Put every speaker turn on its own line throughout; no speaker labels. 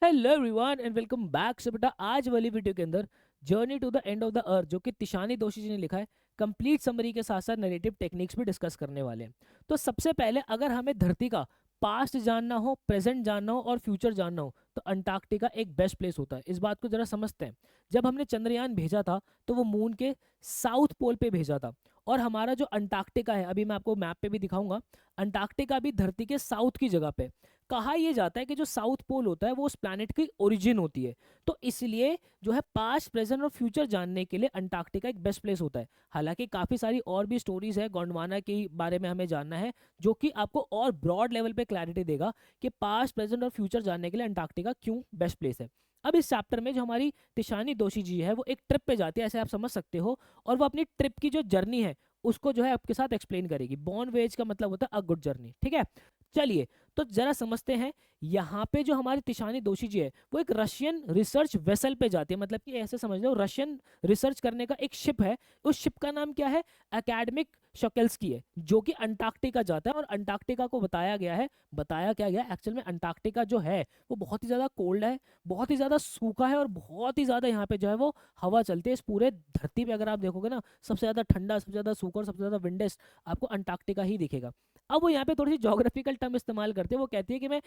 Hello everyone and welcome back. So बेटा आज वाली वीडियो के अंदर journey to the end of the earth जो कि तिशानी दोशी जी ने लिखा है, कंप्लीट समरी के साथ साथ नरेटिव टेक्निक्स भी डिस्कस करने वाले हैं। तो सबसे पहले अगर हमें धरती का पास्ट जानना हो, प्रेजेंट जानना हो और फ्यूचर जानना हो तो अंटार्कटिका एक बेस्ट प्लेस होता है। इस बात को जरा समझते हैं। जब हमने चंद्रयान भेजा था तो वो मून के साउथ पोल पे भेजा था, और हमारा जो अंटार्कटिका है, अभी मैं आपको मैप पे भी दिखाऊंगा, अंटार्कटिका भी धरती के साउथ की जगह पे। कहा यह जाता है कि जो साउथ पोल होता है वो उस प्लैनेट की ओरिजिन होती है। तो इसलिए जो है पास्ट प्रेजेंट और फ्यूचर जानने के लिए अंटार्कटिका एक बेस्ट प्लेस होता है। हालांकि काफ़ी सारी और भी स्टोरीज है गोंडवाना के बारे में हमें जानना है, जो कि आपको और ब्रॉड लेवल पे क्लैरिटी देगा कि पास्ट प्रेजेंट और फ्यूचर जानने के लिए अंटार्कटिका क्यों बेस्ट प्लेस है। अब इस चैप्टर में जो हमारी तिशानी दोशी जी है वो एक ट्रिप पे जाती है, ऐसे आप समझ सकते हो, और वो अपनी ट्रिप की जो जर्नी है उसको जो है आपके साथ एक्सप्लेन करेगी। बॉर्न वेज का मतलब होता है अ गुड जर्नी। ठीक है, चलिए तो जरा समझते हैं। यहाँ पे जो हमारी तिशानी दोशी जी है वो एक रशियन रिसर्च वेसल पे जाती है, मतलब कि ऐसे समझ लो रशियन रिसर्च करने का एक शिप है। उस शिप का नाम क्या है? एकेडमिक शकेल्स्की है, जो कि अंटार्कटिका जाता है। और अंटार्कटिका को बताया गया है, बताया क्या गया एक्चुअल में, अंटार्कटिका जो है वो बहुत ही ज़्यादा कोल्ड है, बहुत ही ज़्यादा सूखा है, और बहुत ही ज़्यादा यहाँ पे जो है वो हवा चलती है। इस पूरे धरती पे अगर आप देखोगे ना, सबसे ज़्यादा ठंडा, सबसे ज़्यादा सूखा और सबसे ज़्यादा विंडेस्ट आपको अंटार्कटिका ही दिखेगा। अब वो यहाँ पे थोड़ी सी जोग्राफिकल टर्म इस्तेमाल करते हैं। वो कहती है कि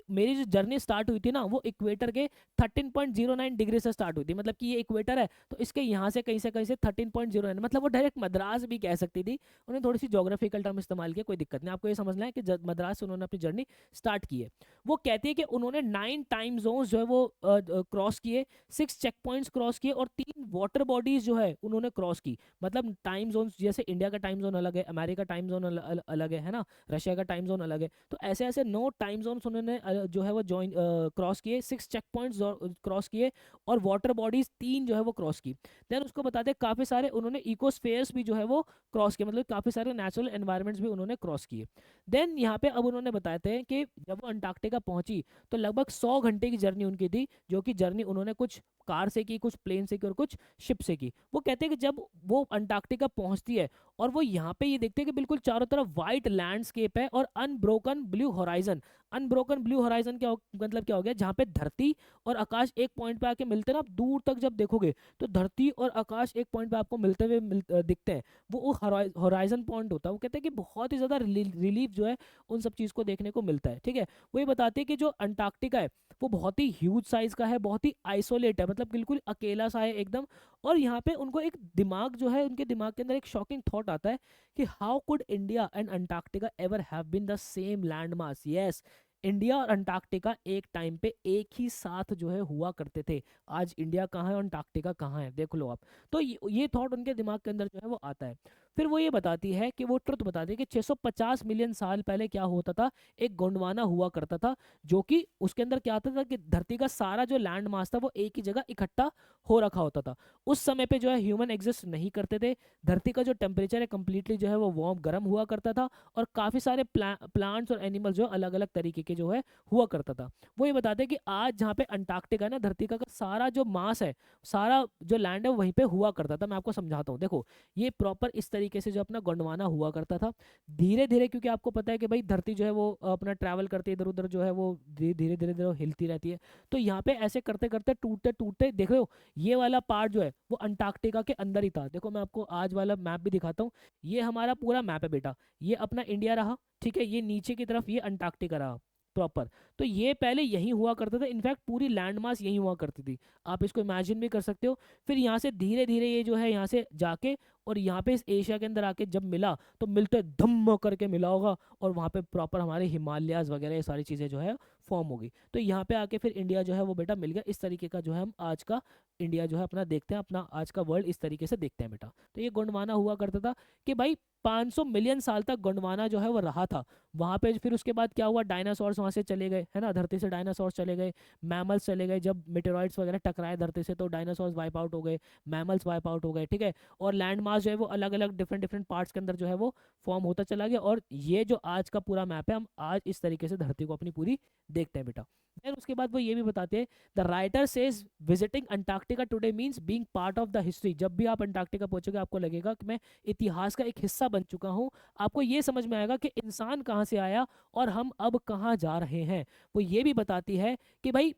मेरी जो जर्नी स्टार्ट हुई थी ना वो इक्वेटर के 13.09 डिग्री से स्टार्ट हुई थी। मतलब कि ये इक्वेटर है तो इसके यहाँ से कहीं से 13.09, मतलब वो डायरेक्ट मद्रास भी कह सकती थी। उन्हें थोड़ी सी जोग्राफिकल टर्म इस्तेमाल किया, कोई दिक्कत नहीं। आपको ये समझना है कि मद्रास से उन्होंने अपनी जर्नी स्टार्ट की है। वो कहती है कि उन्होंने 9 टाइम जोन जो है वो क्रॉस किए, 6 चेक पॉइंट्स क्रॉस किए, और 3 वाटर बॉडीज जो है उन्होंने क्रॉस की। मतलब टाइम जोन, जैसे इंडिया का टाइम जोन अलग है, अमेरिका टाइम जोन अलग है ना, रशिया का टाइम जोन अलग है। तो ऐसे ऐसे 9 टाइम जोन उन्होंने जो है वो ज्वाइन क्रॉस किए, 6 चेक पॉइंट्स क्रॉस किए, और वाटर बॉडीज 3 जो है वो क्रॉस की। देन उसको बताते हैं काफी सारे उन्होंने इकोस्फेयर्स भी जो है वो क्रॉस किए, मतलब काफी सारे नेचुरल एनवायरमेंट्स भी उन्होंने क्रॉस किए। देन यहाँ पे अब उन्होंने बताते हैं कि जब वो अंटार्कटिका पहुंची तो लगभग 100 घंटे की जर्नी उनकी थी, जो कि जर्नी उन्होंने कुछ कार से की, कुछ प्लेन से की और कुछ शिप से की। वो कहते हैं कि जब वो अंटार्कटिका पहुंचती है और वो यहाँ पे ये देखते हैं कि बिल्कुल चारों तरफ वाइट लैंडस्केप है और unbroken blue horizon. Unbroken blue horizon क्या मतलब क्या हो गया? जहाँ पे धरती और आकाश एक पॉइंट पे आके मिलते हैं ना, आप दूर तक जब देखोगे तो धरती और आकाश एक पॉइंट पे आपको मिलते हुए दिखते हैं। वो होराइजन पॉइंट होता है। वो कहते हैं कि बहुत ही ज़्यादा रिलीफ जो है उन सब चीज़ को देखने को मिलता है। ठीक है, वो ये बताते हैं कि जो अंटार्कटिका है वो बहुत ही ह्यूज साइज का है, बहुत ही आइसोलेट है, मतलब बिल्कुल अकेला सा है एकदम। और यहाँ पे उनको एक दिमाग जो है, उनके दिमाग के अंदर एक शॉकिंग थॉट आता है कि how could India and Antarctica ever have been the same land mass. Yes, India और अंटार्कटिका एक टाइम पे एक ही साथ जो है हुआ करते थे। आज इंडिया कहाँ है और अंटार्कटिका कहाँ है, देख लो आप। तो ये थॉट उनके दिमाग के अंदर जो है वो आता है। फिर वो ये बताती है कि वो ट्रुथ बताती है कि 650 मिलियन साल पहले क्या होता था। एक गोंडवाना हुआ करता था, जो कि उसके अंदर क्या आता था कि धरती का सारा जो लैंड मास था वो एक ही जगह इकट्ठा हो रखा होता था। उस समय पे जो है ह्यूमन एग्जिस्ट नहीं करते थे। धरती का जो टेम्परेचर है कंप्लीटली जो है वो वार्म गर्म हुआ करता था, और काफ़ी सारे प्लांट्स और एनिमल्स जो अलग अलग तरीके के जो है हुआ करता था। वो ये बताते हैं कि आज जहाँ पे अंटार्कटिका है ना, धरती का सारा जो मास है, सारा जो लैंड है वहीं पे हुआ करता था। मैं आपको समझाता हूँ, देखो ये प्रॉपर इस तरीके से जो अपना गोंडवाना हुआ करता था। धीरे धीरे, क्योंकि आपको पता है कि भाई धरती जो है वो अपना ट्रैवल करती है इधर उधर, जो है वो धीरे धीरे धीरे धीरे हिलती रहती है। तो यहाँ पे ऐसे करते करते टूटते टूटते देख रहे हो, ये वाला पार्ट जो है वो अंटार्कटिका के अंदर ही था। देखो मैं आपको आज वाला मैप भी दिखाता हूँ। ये हमारा पूरा मैप है बेटा, ये अपना इंडिया रहा, ठीक है, ये नीचे की तरफ ये अंटार्कटिका रहा प्रॉपर। तो ये पहले यही हुआ करता था, इनफैक्ट पूरी लैंड मास यही हुआ करती थी। आप इसको इमेजिन भी कर सकते हो। फिर यहाँ से धीरे धीरे ये जो है यहाँ से जाके और यहाँ पे इस एशिया के अंदर आके जब मिला तो मिलते धम्म करके मिला होगा, और वहाँ पे प्रॉपर हमारे हिमालयाज वगैरह ये सारी चीज़ें जो है फॉर्म होगी। तो यहाँ पे आके फिर इंडिया जो है वो बेटा मिल गया। इस तरीके का जो है हम आज का इंडिया जो है अपना देखते हैं, अपना आज का वर्ल्ड इस तरीके से देखते हैं बेटा। तो ये गोंडवाना हुआ करता था कि भाई 500 मिलियन साल तक गोंडवाना जो है वो रहा था वहाँ पे। फिर उसके बाद क्या हुआ, डायनासोर्स वहाँ से चले गए, है ना, धरती से डायनासोर्स चले गए, मैमल्स चले गए। जब मेटेरॉइड्स वगैरह टकराए धरती से तो डायनासोर्स वाइप आउट हो गए, मैमल्स वाइप आउट हो गए, ठीक है। और लैंड मास जो है वो अलग अलग डिफरेंट डिफरेंट पार्ट्स के अंदर जो है वो फॉर्म होता चला गया। और ये जो आज का पूरा मैप है, हम आज इस तरीके से धरती को अपनी पूरी देखते हैं बेटा। फिर उसके बाद वो ये भी बताते हैं, the writer says visiting Antarctica today means being part of the history. जब भी आप अंटार्कटिका पहुंचोगे आपको लगेगा कि मैं इतिहास का एक हिस्सा बन चुका हूँ। आपको ये समझ में आएगा कि इंसान कहाँ से आया और हम अब कहाँ जा रहे हैं। वो ये भी बताती है कि भाई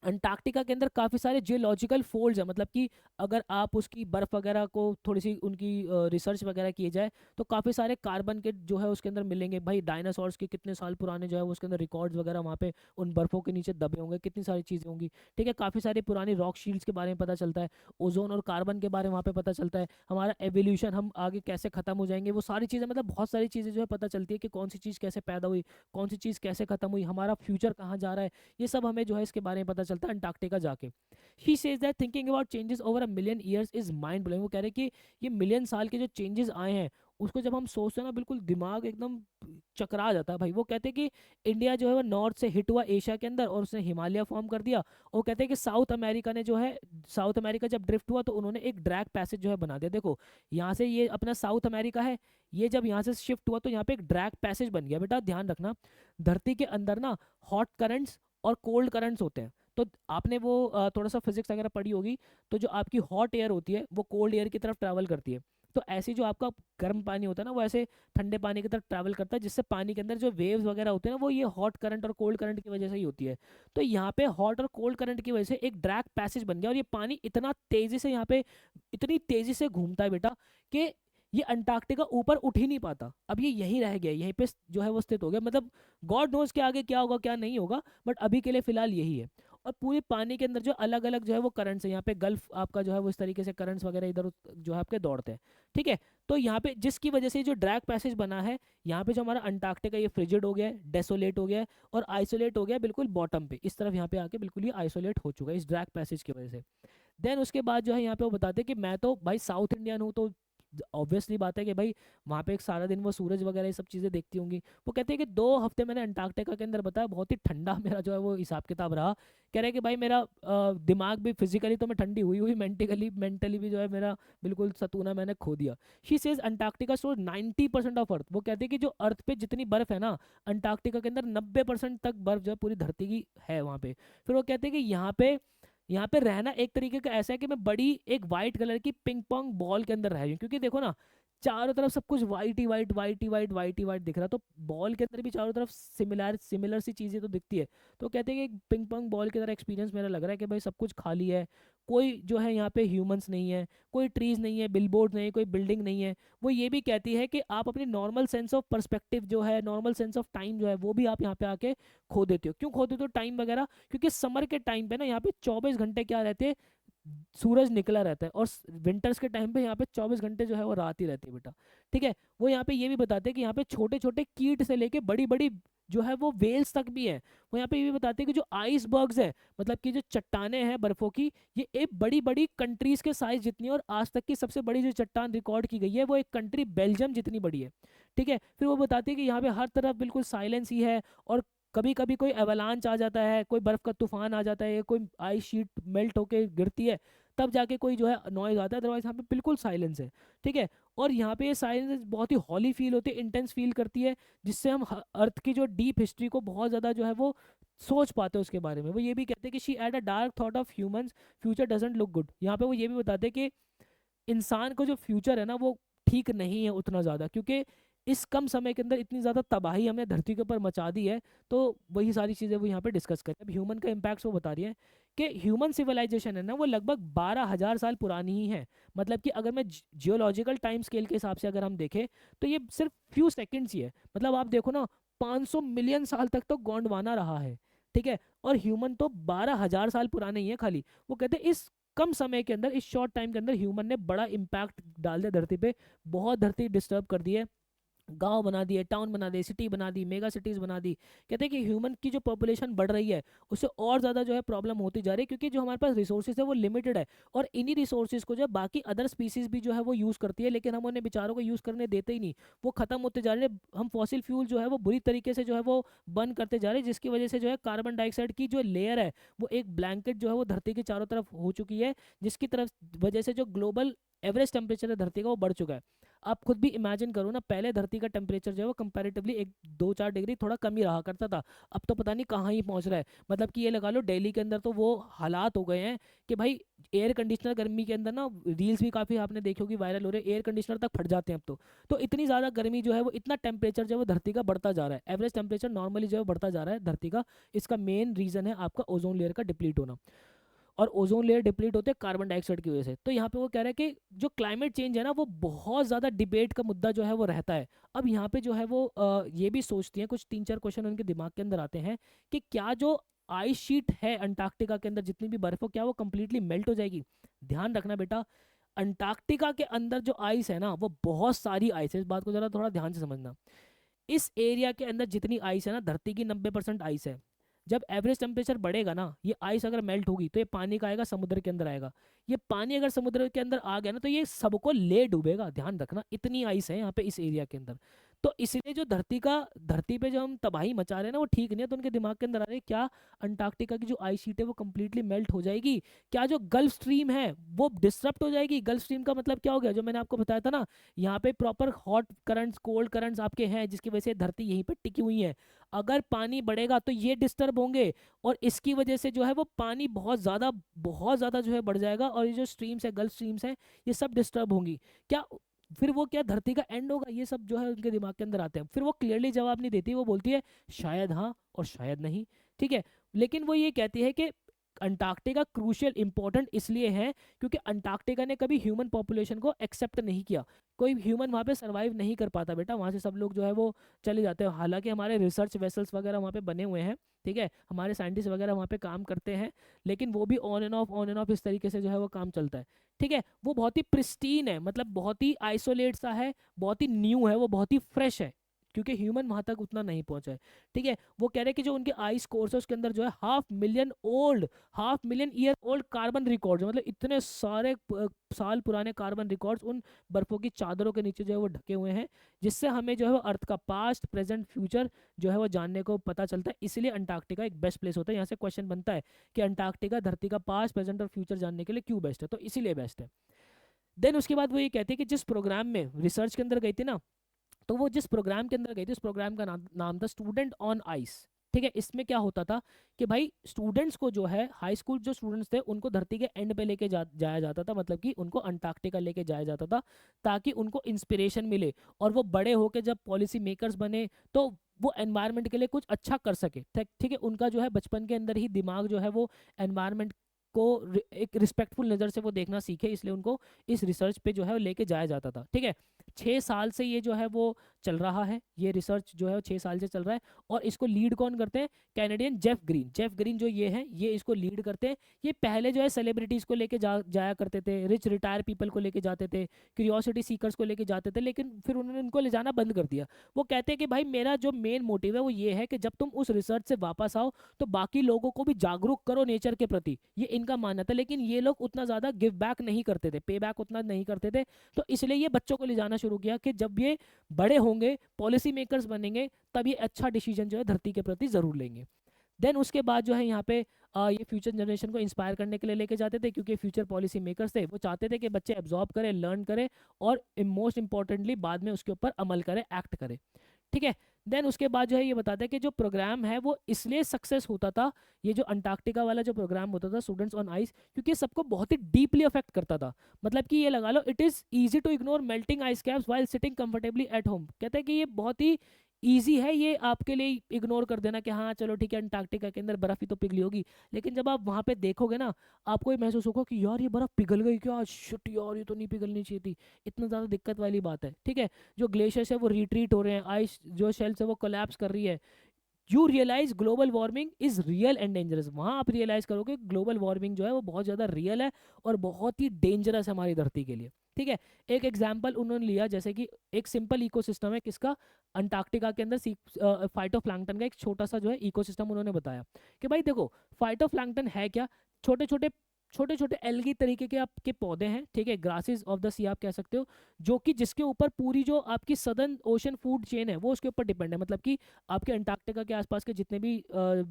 अंटार्कटिका के अंदर काफ़ी सारे जियोलॉजिकल फोल्ड्स हैं, मतलब कि अगर आप उसकी बर्फ़ वगैरह को थोड़ी सी उनकी रिसर्च वगैरह किए जाए तो काफ़ी सारे कार्बन के जो है उसके अंदर मिलेंगे भाई। डायनासोर्स के कितने साल पुराने जो है वो उसके अंदर रिकॉर्ड्स वगैरह वहाँ पे उन बर्फ़ों के नीचे दबे होंगे, कितनी सारी चीज़ें होंगी। ठीक है, काफ़ी सारे पुरानी रॉक शील्ड्स के बारे में पता चलता है, ओजोन और कार्बन के बारे में वहाँ पे पता चलता है, हमारा एवोल्यूशन हम आगे कैसे ख़त्म हो जाएंगे, वो सारी चीज़ें, मतलब बहुत सारी चीज़ें जो है पता चलती है कि कौन सी चीज़ कैसे पैदा हुई, कौन सी चीज़ कैसे ख़त्म हुई, हमारा फ्यूचर कहाँ जा रहा है। ये सब हमें जो है इसके बारे में पता चलता है अंटार्कटिका जाके। He says that thinking about changes over a million years is mind blowing. वो कह रहे हैं कि ये मिलियन साल के जो चेंजेस आए हैं उसको जब हम सोचते हैं ना, बिल्कुल दिमाग एकदम चकरा जाता है भाई। वो कहते हैं कि इंडिया जो है वो नॉर्थ से हिट हुआ एशिया के अंदर और उसने हिमालय फॉर्म कर दिया। और कहते हैं कि साउथ अमेरिका ने जो है, साउथ अमेरिका जब ड्रिफ्ट हुआ तो उन्होंने एक ड्रैग पैसेज जो है बना दिया। देखो यहाँ से ये अपना साउथ अमेरिका है, ये जब यहाँ से शिफ्ट हुआ तो यहाँ पे एक ड्रैग पैसेज बन गया। बेटा ध्यान रखना, धरती के अंदर ना हॉट करंट्स और कोल्ड करंट्स होते हैं। तो आपने वो थोड़ा सा फिजिक्स वगैरह पढ़ी होगी। तो जो आपकी हॉट एयर होती है वो कोल्ड एयर की तरफ ट्रैवल करती है। तो ऐसे जो आपका गर्म पानी होता है ना वो ऐसे ठंडे पानी की तरफ ट्रैवल करता है, जिससे पानी के अंदर जो वेव्स वगैरह होते हैं ना वो ये हॉट करंट और कोल्ड करंट की वजह से ही होती है। तो यहाँ पे हॉट और कोल्ड करंट की वजह से एक ड्रैग पैसेज बन गया और ये पानी इतना तेजी से यहाँ पे, इतनी तेजी से घूमता है बेटा कि ये अंटार्कटिका ऊपर उठ ही नहीं पाता। अब ये यहीं रह गया, यहीं पे जो है वो स्थित हो गया। मतलब गॉड नोज के आगे क्या होगा क्या नहीं होगा, बट अभी के लिए फिलहाल यही है। और पूरे पानी के अंदर जो अलग अलग जो है वो करंट्स है, यहाँ पे गल्फ आपका जो है वो इस तरीके से करंट्स वगैरह इधर जो है आपके दौड़ते हैं। ठीक है, तो यहाँ पे जिसकी वजह से जो ड्रैग पैसेज बना है, यहाँ पे जो हमारा अंटार्कटिका ये फ्रिजिड हो गया है, डेसोलेट हो गया है और आइसोलेट हो गया है बिल्कुल बॉटम पे, इस तरफ यहाँ पे आके बिल्कुल ही आइसोलेट हो चुका है इस ड्रैग पैसेज की वजह से। देन उसके बाद जो है यहाँ पे वो बताते हैं कि मैं तो भाई साउथ इंडियन हूँ, तो ऑब्वियसली बात है कि भाई वहाँ पे एक सारा दिन वो सूरज वगैरह ये सब चीज़ें देखती होंगी। वो कहते हैं कि 2 हफ्ते मैंने अंटार्कटिका के अंदर बताया, बहुत ही ठंडा मेरा जो है वो हिसाब किताब रहा। कह रहे हैं कि भाई मेरा दिमाग भी फिजिकली तो मैं ठंडी हुई हुई, मेंटली मेंटली भी जो है मेरा बिल्कुल सतूना मैंने खो दिया। She says Antarctica store 90% of अर्थ। वो कहते हैं कि जो अर्थ पे जितनी बर्फ है ना, अंटार्कटिका के अंदर 90% तक बर्फ जो है पूरी धरती की है वहाँ पे। फिर वो कहते हैं कि यहाँ पे रहना एक तरीके का ऐसा है कि मैं बड़ी एक वाइट कलर की पिंग पोंग बॉल के अंदर रह रही हूँ, क्योंकि देखो ना चारों तरफ सब कुछ वाइट ही वाइट वाइट ही वाइट वाइट ही वाइट दिख रहा, तो बॉल के अंदर भी चारों तरफ सिमिलर सिमिलर सी चीज़ें तो दिखती है। तो कहते हैं कि एक पिंग पोंग बॉल की तरह एक्सपीरियंस मेरा लग रहा है कि भाई सब कुछ खाली है, कोई जो है यहाँ पे ह्यूमंस नहीं है, कोई ट्रीज नहीं है, बिलबोर्ड नहीं है, कोई बिल्डिंग नहीं है। वो ये भी कहती है कि आप अपनी नॉर्मल सेंस ऑफ पर्सपेक्टिव जो है, नॉर्मल सेंस ऑफ टाइम जो है वो भी आप यहाँ पे आके खो देते हो। क्यों खो देते हो टाइम वगैरह? क्योंकि समर के टाइम पे ना यहाँ पे 24 घंटे क्या रहते हैं, सूरज निकला रहता है, और विंटर्स के टाइम पे यहाँ पे 24 घंटे जो है वो रात ही रहती है बेटा। ठीक है, वो यहाँ पे ये भी बताते हैं कि यहाँ पे छोटे छोटे कीट से लेके बड़ी बड़ी जो है वो वेल्स तक भी हैं। वो यहाँ पे ये भी बताते हैं कि जो आइसबर्ग्स है, मतलब कि जो चट्टाने हैं बर्फों की, ये एक बड़ी बड़ी कंट्रीज के साइज जितनी है, और आज तक की सबसे बड़ी जो चट्टान रिकॉर्ड की गई है वो एक कंट्री बेल्जियम जितनी बड़ी है। ठीक है, फिर वो बताते हैं कि यहाँ पे हर तरफ बिल्कुल साइलेंस ही है, और कभी कभी कोई एवलांच आ जाता है, कोई बर्फ का तूफान आ जाता है, या कोई आइस शीट मेल्ट होके गिरती है, तब जाके कोई जो है नॉइज आता है, अदरवाइज यहाँ पे बिल्कुल साइलेंस है। ठीक है, और यहाँ पे ये साइलेंस बहुत ही हॉली फील होती है, इंटेंस फील करती है, जिससे हम अर्थ की जो डीप हिस्ट्री को बहुत ज़्यादा जो है वो सोच पाते हैं उसके बारे में। वो ये भी कहते हैं कि she had a dark thought of humans future doesn't look good. यहाँ पे वो ये भी बताते हैं कि इंसान को जो फ्यूचर है ना वो ठीक नहीं है उतना ज़्यादा, क्योंकि इस कम समय के अंदर इतनी ज़्यादा तबाही हमने धरती के ऊपर मचा दी है। तो वही सारी चीज़ें वो यहाँ पे डिस्कस करें। अब ह्यूमन का इम्पैक्ट वो बता रही है कि ह्यूमन सिविलाइजेशन है ना वो लगभग 12,000 साल पुरानी ही है। मतलब कि अगर मैं जियोलॉजिकल टाइम स्केल के हिसाब से अगर हम देखें तो ये सिर्फ फ्यू सेकेंड्स ही है। मतलब आप देखो ना, 500 मिलियन साल तक तो गोंडवाना रहा है। ठीक है, और ह्यूमन तो 12,000 साल पुराने ही है खाली। वो कहते हैं इस कम समय के अंदर, इस शॉर्ट टाइम के अंदर ह्यूमन ने बड़ा इम्पैक्ट डाल दिया धरती पे, बहुत धरती डिस्टर्ब कर दी है, गांव बना दिए, टाउन बना दिए, सिटी बना दी, मेगा सिटीज बना दी। कहते हैं कि ह्यूमन की जो पॉपुलेशन बढ़ रही है उससे और ज़्यादा जो है प्रॉब्लम होती जा रही है, क्योंकि जो हमारे पास रिसोर्सेज है वो लिमिटेड है, और इन्हीं रिसोर्सेज को जो बाकी अदर स्पीसीज भी जो है वो यूज़ करती है, लेकिन हम उन्हें बेचारों को यूज़ करने देते ही नहीं। वो खत्म होते जा रहे हैं, हम फॉसिल फ्यूल जो है वो बुरी तरीके से जो है वो बर्न करते जा रहे हैं, जिसकी वजह से जो है कार्बन डाइऑक्साइड की जो लेयर है वो एक ब्लैंकेट जो है वो धरती के चारों तरफ हो चुकी है, जिसकी तरफ वजह से जो ग्लोबल एवरेज टेम्परेचर है धरती का वो बढ़ चुका है। आप खुद भी इमेजिन करो ना, पहले धरती का टेम्परेचर जो है वो कंपैरेटिवली 1 2 4 डिग्री थोड़ा कम ही रहा करता था, अब तो पता नहीं कहाँ ही पहुंच रहा है। मतलब कि ये लगा लो दिल्ली के अंदर तो वो हालात हो गए हैं कि भाई एयर कंडीशनर गर्मी के अंदर ना, रील्स भी काफ़ी आपने देखी होगी वायरल हो रहे हैं, एयर कंडीशनर तक फट जाते हैं अब तो इतनी ज़्यादा गर्मी जो है वो, इतना टेम्परेचर जो है वो धरती का बढ़ता जा रहा है, एवरेज टेम्परेचर नॉर्मली जो है बढ़ता जा रहा है धरती का। इसका मेन रीज़न है आपका ओजोन लेयर का डिप्लीट होना, और ओजोन लेयर डिप्लीट होते हैं कार्बन डाइऑक्साइड की वजह से। तो यहाँ पे वो कह रहे हैं कि जो क्लाइमेट चेंज है ना, वो बहुत ज़्यादा डिबेट का मुद्दा जो है वो रहता है। अब यहाँ पे जो है वो ये भी सोचती हैं, कुछ 3 4 क्वेश्चन उनके दिमाग के अंदर आते हैं कि क्या जो आइस शीट है अंटार्कटिका के अंदर, जितनी भी बर्फ हो, क्या वो कंप्लीटली मेल्ट हो जाएगी। ध्यान रखना बेटा, अंटार्कटिका के अंदर जो आइस है ना, वो बहुत सारी आइस है, इस बात को जरा थोड़ा ध्यान से समझना। इस एरिया के अंदर जितनी आइस है ना, धरती की 90% आइस है। जब एवरेज टेम्परेचर बढ़ेगा ना, ये आइस अगर मेल्ट होगी तो ये पानी का आएगा, समुद्र के अंदर आएगा। ये पानी अगर समुद्र के अंदर आ गया ना, तो ये सबको ले डूबेगा। ध्यान रखना, इतनी आइस है यहाँ पे इस एरिया के अंदर। तो इसलिए जो धरती पे जो हम तबाही मचा रहे हैं ना, वो ठीक नहीं है। तो उनके दिमाग के अंदर आ रहे हैं, क्या अंटार्कटिका की जो आइस शीट है वो कंप्लीटली मेल्ट हो जाएगी, क्या जो गल्फ स्ट्रीम है वो डिसरप्ट हो जाएगी। गल्फ स्ट्रीम का मतलब क्या हो गया, जो मैंने आपको बताया था ना, यहाँ पे proper hot currents cold currents आपके हैं, जिसकी वजह से धरती यहीं पे टिकी हुई है। अगर पानी बढ़ेगा तो ये डिस्टर्ब होंगे, और इसकी वजह से जो है वो पानी बहुत ज़्यादा जो है बढ़ जाएगा, और ये जो स्ट्रीम्स है, गल्फ स्ट्रीम्स हैं, ये सब डिस्टर्ब होंगी। क्या फिर वो क्या धरती का एंड होगा, ये सब जो है उनके दिमाग के अंदर आते हैं। फिर वो क्लियरली जवाब नहीं देती, वो बोलती है शायद हाँ और शायद नहीं। ठीक है, लेकिन वो ये कहती है कि अंटार्कटिका क्रूशियल इंपॉर्टेंट इसलिए है क्योंकि अंटार्कटिका ने कभी ह्यूमन पॉपुलेशन को एक्सेप्ट नहीं किया। कोई ह्यूमन वहाँ पे सर्वाइव नहीं कर पाता बेटा, वहाँ से सब लोग जो है वो चले जाते हैं। हालांकि हमारे रिसर्च वेसल्स वगैरह वहाँ पे बने हुए हैं, ठीक है, हमारे साइंटिस्ट वगैरह वहाँ पे काम करते हैं, लेकिन वो भी ऑन एंड ऑफ इस तरीके से जो है वो काम चलता है। ठीक है, वो बहुत ही प्रिस्टीन है, मतलब बहुत ही आइसोलेट सा है, बहुत ही न्यू है, वो बहुत ही फ्रेश है, क्योंकि ह्यूमन वहां तक उतना नहीं पहुंचा है। ठीक है, वो कह रहे हैं कि जो उनके आइस कोर्स है उसके अंदर जो है 500,000 ईयर ओल्ड कार्बन रिकॉर्ड, मतलब इतने सारे साल पुराने कार्बन रिकॉर्ड्स उन बर्फों की चादरों के नीचे जो है वो ढके हुए हैं, जिससे हमें जो है वो अर्थ का पास्ट प्रेजेंट फ्यूचर जो है वो जानने को पता चलता है। इसलिए अंटार्कटिका एक बेस्ट प्लेस होता है। यहाँ से क्वेश्चन बनता है कि अंटार्कटिका धरती का पास्ट प्रेजेंट और फ्यूचर जानने के लिए क्यों बेस्ट है, तो इसीलिए बेस्ट है। देन उसके बाद वो ये कहते हैं कि जिस प्रोग्राम में रिसर्च के अंदर गई थी ना, तो वो जिस प्रोग्राम के अंदर गई थी उस प्रोग्राम का नाम था स्टूडेंट ऑन आइस। ठीक है, इसमें क्या होता था कि भाई स्टूडेंट्स को जो है, हाई स्कूल जो स्टूडेंट्स थे उनको धरती के एंड पे लेके जाया जाता था, मतलब कि उनको अंटार्कटिका लेके जाया जाता था, ताकि उनको इंस्पिरेशन मिले, और वो बड़े होके जब पॉलिसी मेकर्स बने तो वो एनवायरनमेंट के लिए कुछ अच्छा कर सके। ठीक है, उनका जो है बचपन के अंदर ही दिमाग जो है वो एनवायरनमेंट को एक रिस्पेक्टफुल नज़र से वो देखना सीखे, इसलिए उनको इस रिसर्च पे जो है वो लेके जाया जाता था। ठीक है, 6 साल से ये जो है वो चल रहा है, ये रिसर्च जो है वो 6 साल से चल रहा है, और इसको लीड कौन करते हैं, कैनेडियन जेफ ग्रीन जो ये हैं, ये इसको लीड करते हैं। ये पहले जो है सेलिब्रिटीज़ को लेके जाया करते थे, रिच रिटायर पीपल को लेके जाते थे, क्यूरियोसिटी सीकर्स को लेके जाते थे, लेकिन फिर उन्होंने उनको ले जाना बंद कर दिया। वो कहते हैं कि भाई मेरा जो मेन मोटिव है वो ये है कि जब तुम उस रिसर्च से वापस आओ तो बाकी लोगों को भी जागरूक करो नेचर के प्रति, ये इनका मानना था। लेकिन ये लोग उतना ज़्यादा गिव बैक नहीं करते थे, पे बैक उतना नहीं करते थे, तो इसलिए ये बच्चों को ले जाना शुरू किया कि जब ये बड़े होंगे, पॉलिसी मेकर्स बनेंगे, तब ये अच्छा डिसीजन जो है धरती के प्रति ज़रूर लेंगे। देन उसके बाद जो है यहाँ पे ये फ्यूचर जनरेशन को इंस्पायर करने के लिए लेके जाते थे, क्योंकि फ्यूचर पॉलिसी मेकर्स थे, वो चाहते थे कि बच्चे एब्जॉर्ब करें, लर्न करें, और मोस्ट इंपॉर्टेंटली बाद में उसके ऊपर अमल करें, एक्ट करें। ठीक है, देन उसके बाद जो है ये बताते हैं कि जो प्रोग्राम है वो इसलिए सक्सेस होता था, ये जो अंटार्कटिका वाला जो प्रोग्राम होता था स्टूडेंट्स ऑन आइस, क्योंकि सबको बहुत ही डीपली अफेक्ट करता था। मतलब कि ये लगा लो, it is easy to ignore melting ice caps while sitting comfortably at home. कहते हैं कि ये बहुत ही ईजी है ये आपके लिए इग्नोर कर देना कि हाँ चलो ठीक है, अंटार्कटिका के अंदर बर्फ ही तो पिघली होगी, लेकिन जब आप वहाँ पे देखोगे ना, आपको ये महसूस होगा कि यार ये बर्फ पिघल गई क्या, शिट यार ये तो नहीं पिघलनी चाहिए थी। इतना ज़्यादा दिक्कत वाली बात है। ठीक है, जो ग्लेशियर्स है वो रिट्रीट हो रहे हैं, आइस जो शेल्स है वो कोलैप्स कर रही है। You realise global warming is real and dangerous. वहाँ आप रियलाइज करोगे ग्लोबल वार्मिंग जो है वो बहुत ज़्यादा रियल है और बहुत ही डेंजरस है हमारी धरती के लिए। ठीक है, एक एग्जाम्पल उन्होंने लिया, जैसे कि एक सिंपल इकोसिस्टम है किसका, अंटार्कटिका के अंदर फाइटोप्लैंक्टन का एक छोटा सा जो है इकोसिस्टम उन्होंने बताया कि भाई देखो फाइटोप्लैंक्टन है क्या, छोटे छोटे छोटे छोटे एल्गी तरीके के आपके पौधे हैं, ठीक है, ग्रासेस ऑफ द सी आप कह सकते हो, जो कि जिसके ऊपर पूरी जो आपकी सदर्न ओशन फूड चेन है वो उसके ऊपर डिपेंड है। मतलब कि आपके अंटार्कटिका के आसपास के जितने भी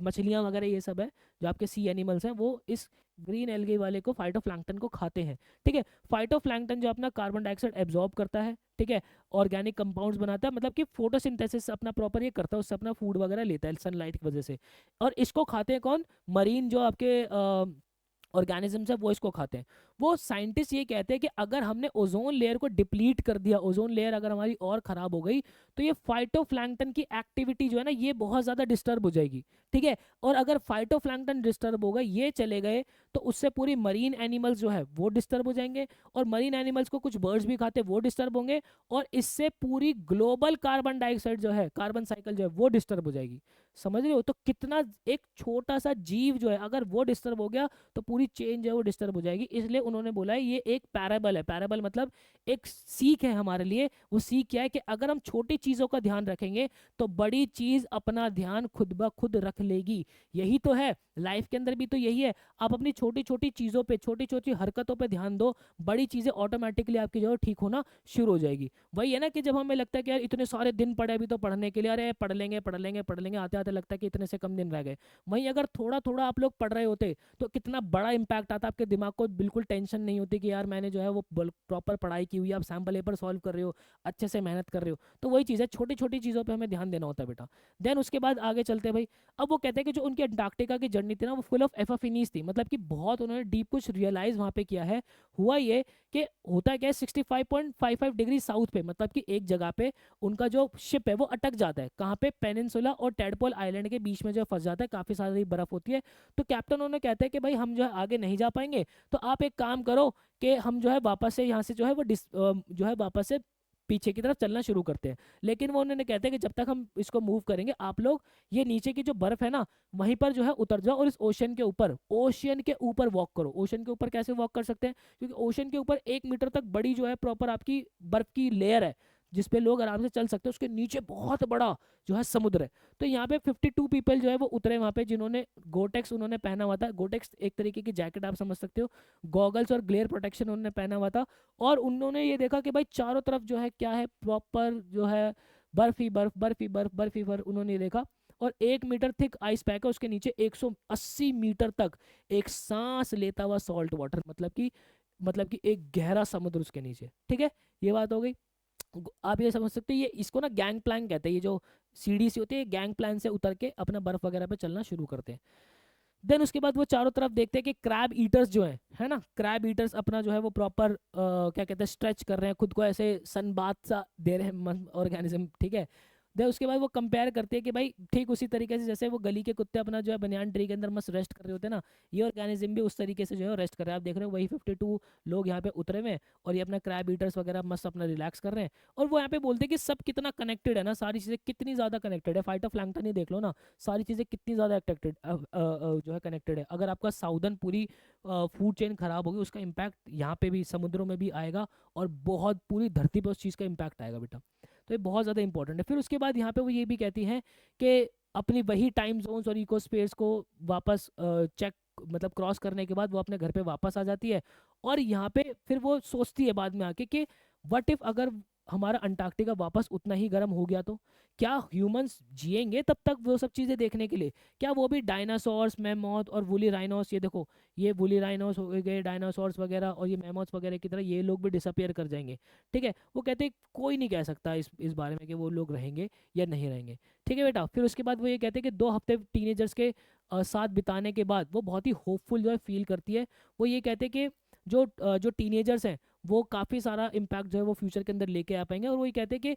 मछलियाँ वगैरह ये सब है, जो आपके सी एनिमल्स हैं, वो इस ग्रीन एल्गी वाले को फाइटोप्लैंक्टन को खाते हैं, ठीक है। फाइटोप्लैंक्टन जो अपना कार्बन डाइऑक्साइड एब्जॉर्ब करता है, ठीक है, ऑर्गेनिक कंपाउंड्स बनाता है, मतलब कि फोटोसिंथेसिस अपना प्रॉपर ये करता है, उससे अपना फूड वगैरह लेता है सनलाइट की वजह से। और इसको खाते हैं कौन? मरीन जो आपके ऑर्गेनिजम्स है वो इसको खाते हैं। वो साइंटिस्ट ये कहते हैं कि अगर हमने ओजोन लेयर को डिप्लीट कर दिया, ओजोन लेयर अगर हमारी और खराब हो गई, तो ये फाइटोप्लैंक्टन की एक्टिविटी जो है ना ये बहुत ज़्यादा डिस्टर्ब हो जाएगी, ठीक है। और अगर फाइटोप्लैंक्टन डिस्टर्ब हो गए, ये चले गए, तो उससे पूरी मरीन एनिमल्स जो है वो डिस्टर्ब हो जाएंगे, और मरीन एनिमल्स को कुछ बर्ड्स भी खाते हैं वो डिस्टर्ब होंगे, और इससे पूरी ग्लोबल कार्बन डाइऑक्साइड जो है, कार्बन साइकिल जो है वो डिस्टर्ब हो जाएगी। समझ रहे हो? तो कितना एक छोटा सा जीव जो है अगर वो डिस्टर्ब हो गया तो पूरी चेन जो है वो डिस्टर्ब हो जाएगी। इसलिए उन्होंने बोला है ये एक पैराबल है। पैराबल मतलब एक सीख है हमारे लिए। वो सीख क्या है कि अगर हम छोटी चीज़ों का ध्यान रखेंगे तो बड़ी चीज़ अपना ध्यान खुद ब खुद रख लेगी। यही तो है लाइफ के अंदर भी, तो यही है। आप अपनी छोटी छोटी चीज़ों पे, छोटी छोटी हरकतों पे ध्यान दो, बड़ी चीज़ें ऑटोमेटिकली आपकी जो है ठीक होना शुरू हो जाएगी। वही है ना कि जब हमें लगता है कि यार इतने सारे दिन पड़े अभी तो पढ़ने के लिए, अरे पढ़ लेंगे पढ़ लेंगे पढ़ लेंगे, आते आते लगता है कि इतने से कम दिन रह गए। वहीं अगर थोड़ा थोड़ा आप लोग पढ़ रहे होते तो कितना बड़ा इंपैक्ट आता, आपके दिमाग को बिल्कुल टेंशन नहीं होती कि यार मैंने जो है वो प्रॉपर पढ़ाई की हुई, आप सैम्पल पेपर सॉल्व कर रहे हो, अच्छे से मेहनत कर रहे हो। तो वही चीज़ है, छोटी छोटी चीज़ों पे हमें ध्यान देना होता है बेटा। देन उसके बाद आगे चलते हैं भाई। अब वो कहते हैं कि जो उनकी अंटार्कटिका की जर्नी थी ना वो फुल ऑफ एफिनीज थी, मतलब कि बहुत उन्होंने डीप कुछ रियलाइज वहाँ पे किया है। हुआ ये कि होता क्या है, 65.55 डिग्री साउथ पे, मतलब कि एक जगह पे उनका जो शिप है वो अटक जाता है। कहाँ पे? पेनिनसुला और टेडपोल आइलैंड के बीच में जो फंस जाता है, काफ़ी सारी बर्फ होती है। तो कैप्टन उन्होंने कहते हैं कि भाई हम जो है आगे नहीं जा पाएंगे, तो आप एक काम करो कि हम जो है वापस से यहाँ से जो है वो जो है वापस से पीछे की तरफ चलना शुरू करते हैं। लेकिन वो उन्होंने कहते हैं कि जब तक हम इसको मूव करेंगे, आप लोग ये नीचे की जो बर्फ है ना वहीं पर जो है उतर जाओ, और इस ओशियन के ऊपर वॉक करो। ओशन के ऊपर कैसे वॉक कर सकते हैं? क्योंकि ओशन के ऊपर 1 मीटर तक बड़ी जो है प्रॉपर आपकी बर्फ की लेयर है, जिसपे लोग आराम से चल सकते हैं। उसके नीचे बहुत बड़ा जो है समुद्र है। तो यहाँ पे 52 पीपल जो है वो उतरे वहाँ पे, जिन्होंने गोटेक्स उन्होंने पहना हुआ था। गोटेक्स एक तरीके की जैकेट आप समझ सकते हो। गॉगल्स और ग्लेयर प्रोटेक्शन उन्होंने पहना हुआ था। और उन्होंने ये देखा कि भाई चारों तरफ जो है क्या है, प्रॉपर जो है बर्फ ही बर्फ, बर्फ ही बर्फ, बर्फ ही बर्फ उन्होंने ये देखा। और 1 मीटर थिक आइस पैक है, उसके नीचे 180 मीटर तक एक सांस लेता हुआ सॉल्ट वाटर, मतलब कि एक गहरा समुद्र उसके नीचे, ठीक है। ये बात हो गई। आप ये समझ सकते हो, ये इसको ना गैंग प्लैंक कहते हैं। ये जो सीढ़ी सी होती है, गैंग प्लैन से उतर के अपना बर्फ वगैरह पे चलना शुरू करते हैं। देन उसके बाद वो चारों तरफ देखते हैं कि क्रैब ईटर्स जो है ना, क्रैब ईटर्स अपना जो है वो प्रॉपर क्या कहते हैं, स्ट्रेच कर रहे हैं खुद को, ऐसे सनबाथ सा दे रहे हैं ऑर्गेनिज्म, ठीक है। देन उसके बाद वो कंपेयर करते हैं कि भाई ठीक उसी तरीके से जैसे वो गली के कुत्ते अपना जो है बनियान ट्री के अंदर मस्त रेस्ट कर रहे होते हैं ना, ये ऑर्गेनिज्म भी उस तरीके से जो है रेस्ट कर रहे हैं। आप देख रहे हो वही 52 लोग यहाँ पे उतरे हुए हैं, और ये अपना क्रैब ईटर्स वगैरह मस्त अपना रिलैक्स कर रहे हैं। और वो यहाँ पे बोलते हैं कि सब कितना कनेक्टेड है ना, सारी चीज़ें कितनी ज़्यादा कनेक्टेड है। फाइटोप्लैंक्टन ही देख लो ना, सारी चीज़ें कितनी ज़्यादा अट्रैक्टेड जो है कनेक्टेड है। अगर आपका साउदर्न पूरी फूड चेन खराब होगी, उसका इम्पैक्ट यहाँ पे भी समुद्रों में भी आएगा, और बहुत पूरी धरती पर उस चीज़ का इम्पैक्ट आएगा बेटा। तो ये बहुत ज़्यादा इंपॉर्टेंट है। फिर उसके बाद यहाँ पे वो ये भी कहती हैं कि अपनी वही टाइम जोन्स और इकोस्फेयर्स को वापस चेक, मतलब क्रॉस करने के बाद वो अपने घर पे वापस आ जाती है। और यहाँ पे फिर वो सोचती है बाद में आके कि व्हाट इफ अगर हमारा अंटार्कटिका वापस उतना ही गर्म हो गया, तो क्या ह्यूमंस जिएंगे तब तक वो सब चीज़ें देखने के लिए? क्या वो भी डायनासोर्स, मैमोथ और वुली राइनोस, ये देखो ये वुली राइनोस हो गए, डायनासोर्स वगैरह और ये मैमोथ्स वगैरह की तरह ये लोग भी डिसअपियर कर जाएंगे, ठीक है। वो कहते हैं कोई नहीं कह सकता इस बारे में कि वो लोग रहेंगे या नहीं रहेंगे, ठीक है बेटा। फिर उसके बाद वो ये कहते हैं कि 2 हफ्ते टीनेजर्स के साथ बिताने के बाद वो बहुत ही होपफुल जो है फील करती है। वो ये कहते हैं कि जो टीनेजर्स हैं वो काफ़ी सारा इम्पैक्ट जो है वो फ्यूचर के अंदर लेके आ पाएंगे। और वो ये कहते हैं कि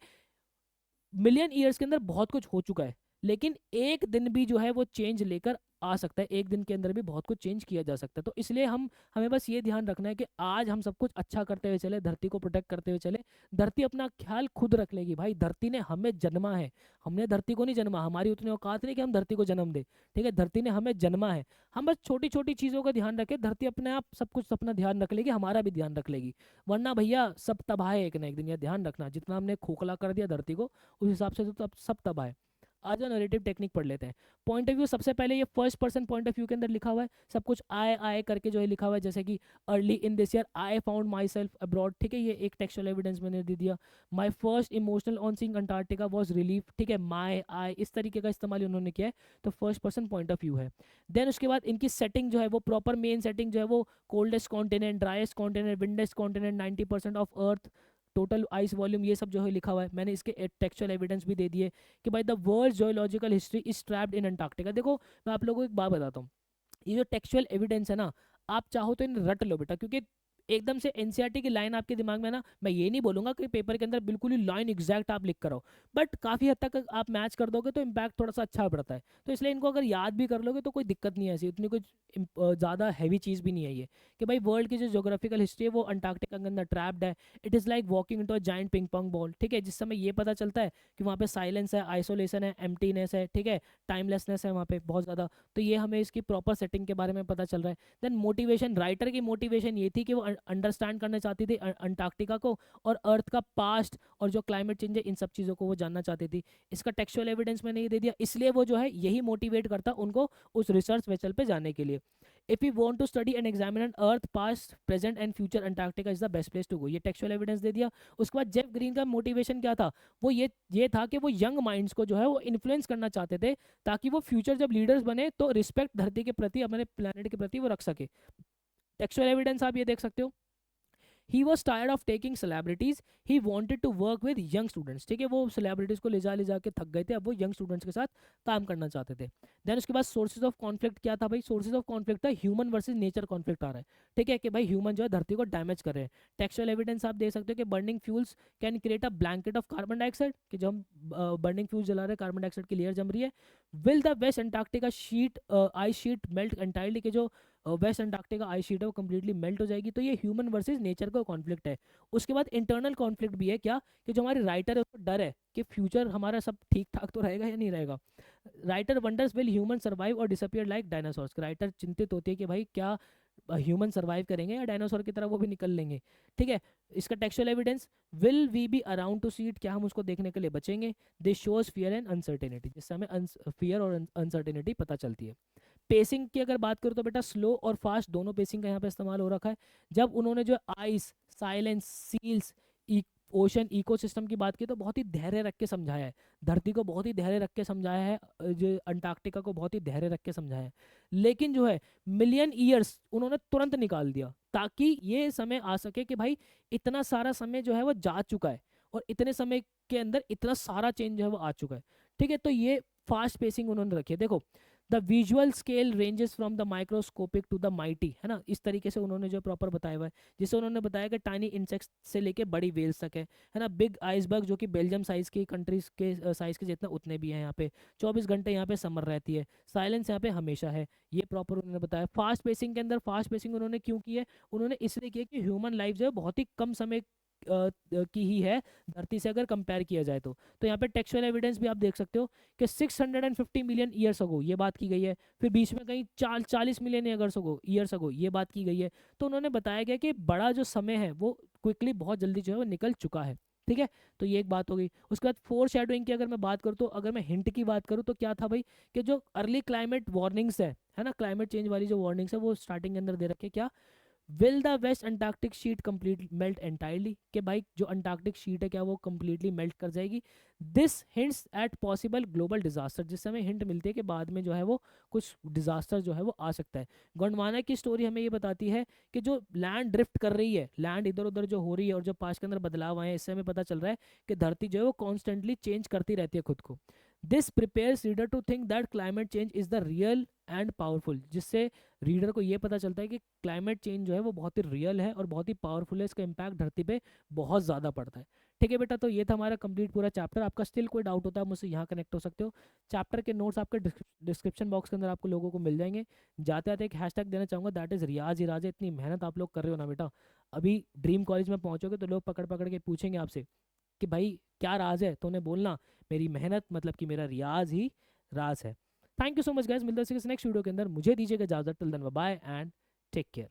मिलियन ईयर्स के अंदर बहुत कुछ हो चुका है, लेकिन एक दिन भी जो है वो चेंज लेकर आ सकता है। एक दिन के अंदर भी बहुत कुछ चेंज किया जा सकता है। तो इसलिए हमें बस ये ध्यान रखना है कि आज हम सब कुछ अच्छा करते हुए चले, धरती को प्रोटेक्ट करते हुए चले। धरती अपना ख्याल खुद रख लेगी भाई। धरती ने हमें जन्मा है, हमने धरती को नहीं जन्मा। हमारी उतनी औकात नहीं कि हम धरती को जन्म दे, ठीक है। धरती ने हमें जन्मा है। हम बस छोटी छोटी चीज़ों का ध्यान रखें, धरती अपने आप सब कुछ अपना ध्यान रख लेगी, हमारा भी ध्यान रख लेगी। वरना भैया सब तबाह है एक ना एक दिन, यह ध्यान रखना। जितना हमने खोखला कर दिया धरती को, उस हिसाब से तो अब सब तबाह है। आज नरेटिव टेक्निक पढ़ लेते हैं। पॉइंट ऑफ व्यू सबसे पहले ये first person point of view के अंदर लिखा हुआ है, सब कुछ आई करके जो है लिखा हुआ है, जैसे कि early in this year I found my self abroad, ठीक है, ये एक टेक्सचुअल एविडेंस मैंने दे दिया। My first emotional on seeing Antarctica was relief, ठीक है, माई आई इस तरीके का इस्तेमाल उन्होंने किया है, तो first person point of view है। देन उसके बाद इनकी सेटिंग जो है वो प्रॉपर मेन सेटिंग जो है वो coldest continent, driest continent, windiest continent, 90% of earth, total ice volume, ये सब जो है लिखा हुआ है। मैंने इसके टेक्सचुअल एविडेंस भी दे दिए कि भाई the world geological history is trapped in Antarctica. देखो मैं आप लोगों को एक बात बताता हूँ, ये जो टेक्सचुअल एविडेंस है ना, आप चाहो तो इन रट लो बेटा, क्योंकि एकदम से एनसीईआरटी की लाइन आपके दिमाग में ना, मैं ये नहीं बोलूंगा कि पेपर के अंदर बिल्कुल ही लाइन एग्जैक्ट आप लिख कर आओ, बट काफ़ी हद तक आप मैच कर दोगे तो इम्पैक्ट थोड़ा सा अच्छा पड़ता है। तो इसलिए इनको अगर याद भी कर लोगे तो कोई दिक्कत नहीं है, ऐसी उतनी कुछ ज़्यादा हैवी चीज़ भी नहीं है ये, कि भाई वर्ल्ड की जो जोग्राफिकल हिस्ट्री है वो अंटार्कटिका के अंदर ट्रैप्ड है। It is like walking into a giant ping pong ball, ठीक है, जिस समय ये पता चलता है कि वहाँ पे साइलेंस है, आइसोलेशन है, एम्प्टीनेस है, ठीक है, टाइमलेसनेस है वहाँ पे बहुत ज़्यादा, तो ये हमें इसकी प्रॉपर सेटिंग के बारे में पता चल रहा है। देन मोटिवेशन, राइटर की मोटिवेशन ये थी कि वो अंडरस्टैंड करना चाहती थी अंटार्कटिका को और अर्थ का पास्ट और जो क्लाइमेट चेंज है इन सब चीज़ों को वो जानना चाहती थी। इसका टेक्सचुअल एविडेंस मैंने ये दे दिया, इसलिए वो जो है यही मोटिवेट करता उनको उस रिसर्च वेसल पे जाने के लिए। If you want to study and examine earth past present and future, Antarctica is the best place to go, ये टेक्सचुअल एविडेंस दे दिया। उसके बाद जेफ ग्रीन का मोटिवेशन क्या था, वो ये था कि वो यंग माइंड्स को जो है वो इन्फ्लुएंस करना चाहते थे, ताकि वो फ्यूचर जब लीडर्स बने तो रिस्पेक्ट धरती के प्रति, अपने प्लेनेट के प्रति वो रख सके। टेक्सचुअल एविडेंस आप ये देख सकते हो। He was tired of taking celebrities, he wanted to work with young students, ठीक है, वो सेलिब्रिटीज को ले जा के थक गए थे, अब वो यंग स्टूडेंट्स के साथ काम करना चाहते थे। देन उसके बाद सोर्सेज ऑफ कॉन्फ्लिक्ट क्या था भाई, सोर्सेज ऑफ कॉन्फ्लिक्ट था ह्यूमन वर्सेज नेचर कॉन्फ्लिक्ट आ रहा है, ठीक है, कि भाई ह्यूमन जो है धरती को डैमेज कर रहे हैं। टेक्सचुअल एविडेंस आप देख सकते हो कि burning fuels can create a blanket of carbon dioxide, कि जो हम बर्निंग फ्यूल्स जला रहे हैं कार्बन डाइऑक्साइड की लेयर जम रही है। Will the west Antarctica sheet ice sheet melt entirely, के जो वेस्ट अंटार्कटिका आइस शीट है वो कंप्लीटली मेल्ट हो जाएगी, तो ये ह्यूमन वर्सेज नेचर का कॉन्फ्लिक्ट है। उसके बाद इंटरनल कॉन्फ्लिक्ट भी है क्या, कि जो हमारे राइटर है उसको डर है कि फ्यूचर हमारा सब ठीक ठाक तो रहेगा या नहीं रहेगा। Writer wonders will human survive और डिसअपियर लाइक डायनासोर्स, राइटर चिंतित होती है कि भाई क्या ह्यूमन सर्वाइव करेंगे या डायनासोर की तरह वो भी निकल लेंगे, ठीक है। इसका textual evidence, will we be around to see it, क्या हम उसको देखने के लिए बचेंगे। This shows fear and uncertainty, जिससे हमें फियर और अनसर्टेनिटी पता चलती है। पेसिंग की अगर बात करूँ तो बेटा स्लो और फास्ट दोनों पेसिंग का यहाँ पे इस्तेमाल हो रखा है। जब उन्होंने जो ice, silence, seals, ocean ecosystem की बात की तो बहुत ही धैर्य रख के समझाया है, धरती को बहुत ही धैर्य रख के समझाया है, जो अंटार्कटिका को बहुत ही धैर्य रख के समझाया है। लेकिन जो है मिलियन ईयर्स उन्होंने तुरंत निकाल दिया, ताकि ये समय आ सके कि भाई इतना सारा समय जो है वो जा चुका है और इतने समय के अंदर इतना सारा चेंज जो है वो आ चुका है, ठीक है। तो ये फास्ट पेसिंग उन्होंने रखी है। देखो the visual scale ranges from the microscopic to the mighty, है ना, इस तरीके से उन्होंने जो प्रॉपर बताया हुआ है, जिससे उन्होंने बताया कि टाइनी इंसेक्ट्स से लेके बड़ी वेल्स तक है ना, बिग आइसबर्ग जो कि बेल्जियम साइज की कंट्रीज के साइज के जितना उतने भी हैं यहाँ पे, 24 घंटे यहाँ पे समर रहती है, साइलेंस यहाँ पे हमेशा है, ये प्रॉपर उन्होंने बताया। फास्ट पेसिंग के अंदर फास्ट पेसिंग उन्होंने क्यों की है, उन्होंने इसलिए किया कि ह्यूमन लाइफ जो है बहुत ही कम समय की ही है धरती से अगर कंपेयर किया जाए तो यहाँ पे टेक्सचुअल एविडेंस भी आप देख सकते हो कि 650 मिलियन ईयर्स अगो ये बात की गई है, फिर बीच में कहीं 40 मिलियन ईयर्स अगो ये बात की गई है। तो उन्होंने बताया गया कि बड़ा जो समय है वो क्विकली बहुत जल्दी जो है वो निकल चुका है, ठीक है। तो ये एक बात हो गई। उसके बाद फोर शेडोइंग की अगर मैं बात करूँ तो अगर मैं हिंट की बात करूँ तो क्या था भाई, कि जो अर्ली क्लाइमेट वार्निंग्स है ना, क्लाइमेट चेंज वाली जो वार्निंग्स है वो स्टार्टिंग के अंदर दे रखे, क्या will the west Antarctic sheet complete melt entirely, कि भाई जो अंटार्कटिक शीट है क्या वो कंप्लीटली मेल्ट कर जाएगी। This hints at possible global disaster, जिससे हमें हिंट मिलती है कि बाद में जो है वो कुछ डिजास्टर जो है वो आ सकता है। गोंडवाना की स्टोरी हमें ये बताती है कि जो लैंड ड्रिफ्ट कर रही है, लैंड इधर उधर जो हो रही है और जो पास के अंदर बदलाव आए हैं, इससे हमें पता चल रहा है कि धरती जो है वो कॉन्स्टेंटली चेंज करती रहती है खुद को। This prepares reader to think that climate change is the real and powerful, जिससे रीडर को ये पता चलता है कि क्लाइमेट चेंज जो है वो बहुत ही रियल है और बहुत ही पावरफुल है, इसका इम्पैक्ट धरती पे बहुत ज़्यादा पड़ता है, ठीक है बेटा। तो ये था हमारा कंप्लीट पूरा चैप्टर। आपका स्टिल कोई डाउट होता है मुझसे यहाँ कनेक्ट हो सकते हो। चैप्टर के नोट्स आपके डिस्क्रिप्शन बॉक्स के अंदर आपको लोगों को मिल जाएंगे। जाते जाते एक हैशटैग देना चाहूँगा, दैट इज़ रियाज ही राज है। इतनी मेहनत आप लोग कर रहे हो ना बेटा, अभी ड्रीम कॉलेज में पहुँचोगे तो लोग पकड़ पकड़ के पूछेंगे आपसे कि भाई क्या राज है, तो उन्हें बोलना मेरी मेहनत मतलब कि मेरा रियाज ही राज है। Thank you so much guys, मिलते हैं नेक्स्ट वीडियो के अंदर। मुझे दीजिएगा इजाजत, till then bye bye and take care.